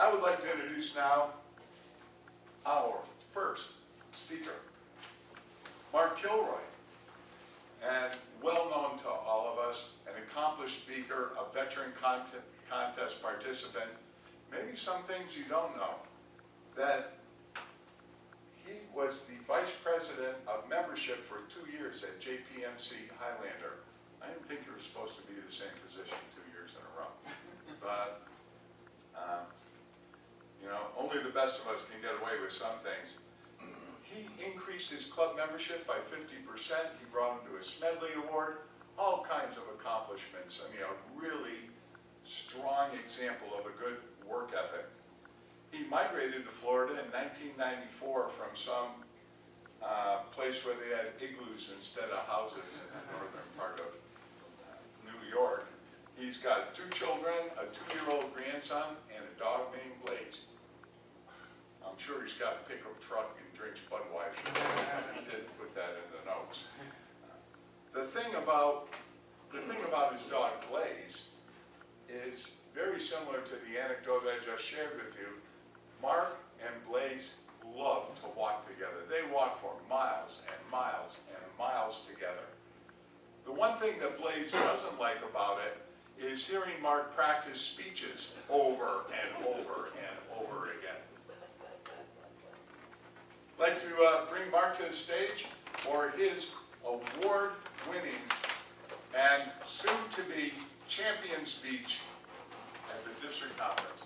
I would like to introduce now our first speaker, Mark Kilroy, and well known to all of us, an accomplished speaker, a veteran contest participant. Maybe some things you don't know, that he was the vice president of membership for 2 years at JPMC Highlander. I didn't think you were supposed to be in the same position 2 years in a row, but you know, only the best of us can get away with some things. He increased his club membership by 50%. He brought him to a Smedley Award, all kinds of accomplishments. I mean, a really strong example of a good work ethic. He migrated to Florida in 1994 from some place where they had igloos instead of houses in the northern part of New York. He's got 2 children, a 2-year-old grandson, and a dog named Blaze. I'm sure he's got a pickup truck and drinks Budweiser. He did put that in the notes. The thing about his dog Blaze is very similar to the anecdote I just shared with you. Mark and Blaze love to walk together. They walk for miles and miles and miles together. The one thing that Blaze doesn't like about it is hearing Mark practice speeches over and over and over again. I'd like to bring Mark to the stage for his award-winning and soon-to-be champion speech at the district conference.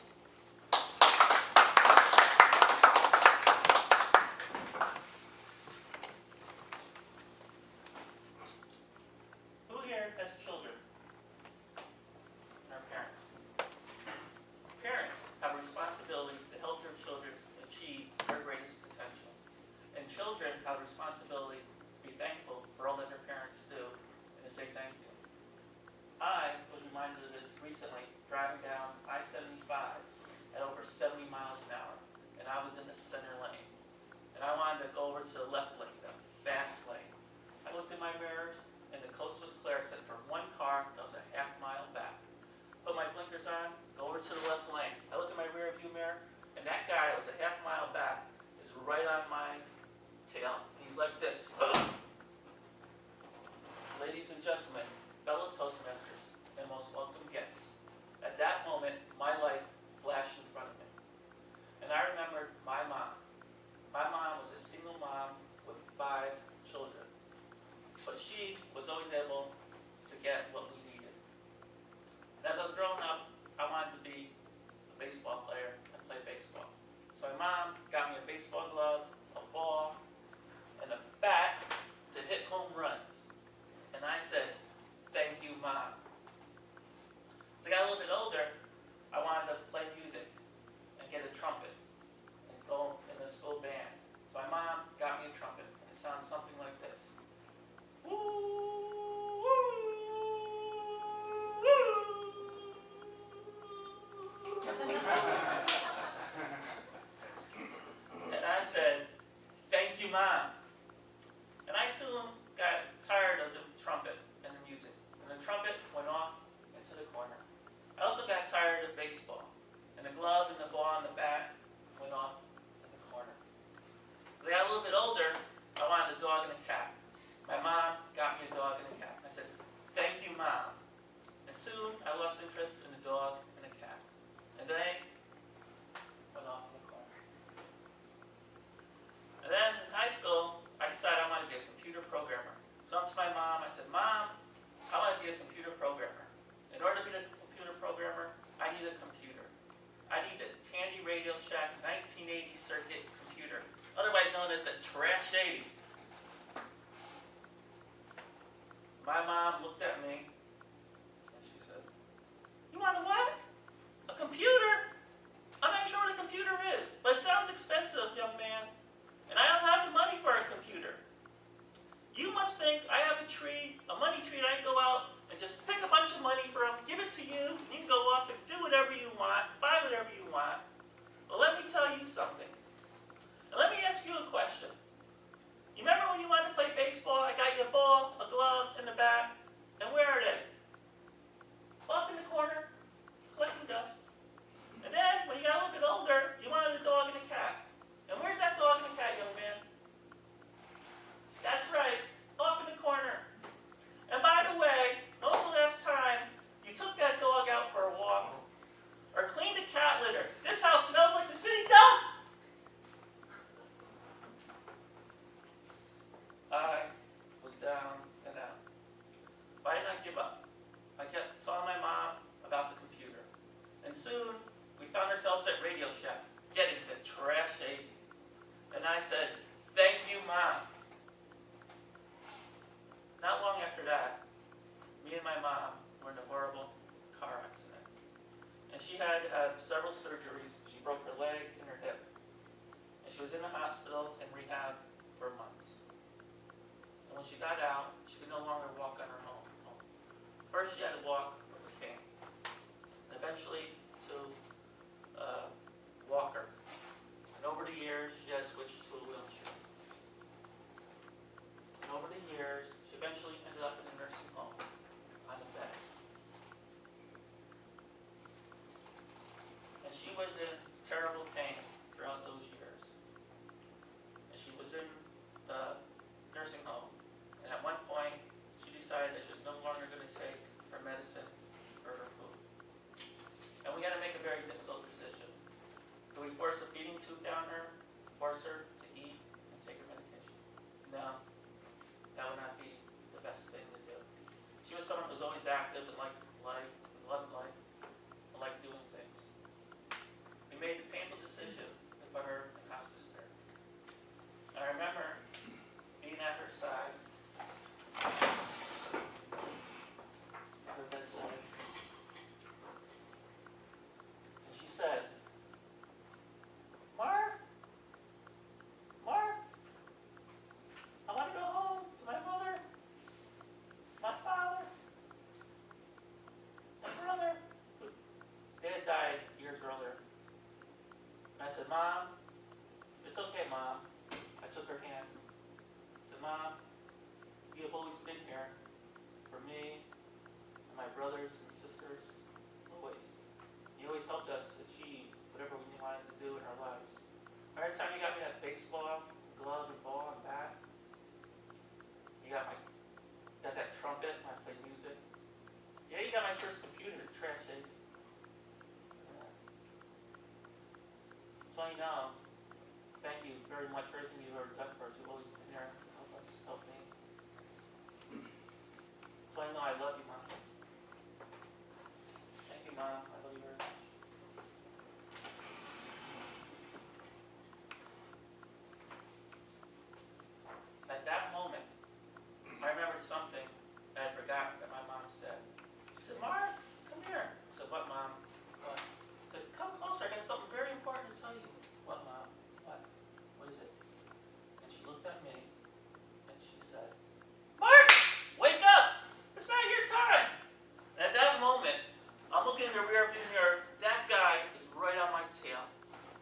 Who here has children? Our parents. Parents have a responsibility to help their children achieve their greatest potential. And children have a responsibility to be thankful for all that their parents do and to say thank you. I was reminded of this recently driving down I-75 at over 70 miles an hour, and I was in the center lane. And I wanted to go over to the left lane, the fast lane. I looked in my mirrors, and the coast was clear except for one car that was a half-mile back. Put my blinkers on, go over to the left lane. I look in my rear view mirror, and that guy that was a half-mile back is right on my tail. And he's like this. Ladies and gentlemen, fellow Toastmasters, and most welcome guests. At that moment, my life flashed in front of me. And I remembered my mom. My mom was a single mom with 5 children. But she was always able to get what we needed. And as I was growing up, I wanted to be a baseball player and play baseball. So my mom got me a baseball glove, a ball, and a bat to hit home runs. And I said, "Thank you, Mom." As I got a little bit older, I wanted to play music and get a trumpet and go in the school band. So my mom got me a trumpet, and it sounded something like this. And I said, "Thank you, Mom." And I soon got tired of the trumpet and the music. And the trumpet went off into the corner. I also got tired of baseball. And the glove and the ball and the bat went off in the corner. As I got a little bit older, I wanted a dog and a cat. My mom got me a dog and a cat. I said, "Thank you, Mom." And soon I lost interest in the dog and the cat. And they went off in the corner. And then in high school, I decided I wanted to be a computer programmer. So I went to my mom, I said, "Mom, I want to be a computer programmer. In order to be a computer programmer, I need a computer. I need a Tandy Radio Shack 1980 circuit computer, otherwise known as the Trash 80. My mom looked at me, and she said, "You want a what? A computer? I'm not sure what a computer is, but it sounds expensive, young man. And I don't have the money for a computer. You must think I have a tree, a money tree, and I can go out and just pick a bunch of money from, give it to you, and you can go off and do whatever you want, buy whatever you want. Well, let me tell you something. And let me ask you a question. You remember when you wanted to play baseball? I got you a ball, a glove, and a bat. And where are they? Off in the corner, collecting dust. And then, when you got a little bit older, have several surgeries. She broke her leg and her hip. And she was in the hospital in rehab for months. And when she got out, she could no longer walk on her own. First, she had to walk with a cane. And eventually, to walker. And over the years, she has switched to a wheelchair. And over the years, she eventually ended up in a nursing home on a bed. And she was in terrible pain throughout those years. And she was in the nursing home. And at one point, she decided that she was no longer going to take her medicine or her food. And we had to make a very difficult decision. Do we force a feeding tube down her, force her to eat and take her medication? No, that would not be the best thing to do. She was someone who was always active and liked life, and loved life, and liked doing things. We made the painful decision to put her in hospice care. And I remember being at her side, at her bedside, and she said, Mark, I want to go home to my mother, my father, my brother. They had died years earlier. And I said, Mom, it's okay, Mom. I took her hand. I said, Mom, you have always been here for me and my brothers and sisters, always. You always helped us achieve whatever we wanted to do in our lives. Every time you got me that baseball, glove, and ball, and bat, you got that trumpet when I played music. Yeah, you got my first computer, trash it. So you know, thank you very much for everything you've ever done for us. You've always been there to help us, help me. So I know I love you, Mom. Thank you, Mom. I love you very much. At that moment, I remembered something I had forgotten that my mom said. She said, Mark, come here. I said, what, Mom? What? She said, come closer. I got something very important to tell you. What, Mom? What? What is it? And she looked at me, and she said, Mark, wake up! It's not your time. And at that moment, I'm looking in the rearview mirror. That guy is right on my tail.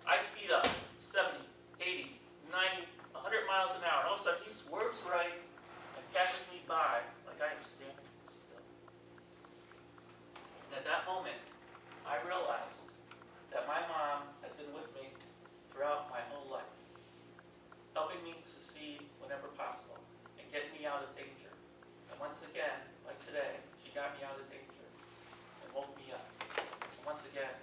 I speed up 70, 80, 90, 100 miles an hour. All of a sudden, he swerves right and passes me by like I am standing still. And at that moment, I realized that my mom has been with me throughout my whole life, helping me succeed whenever possible and getting me out of danger. And once again, like today, she got me out of danger and woke me up. And once again,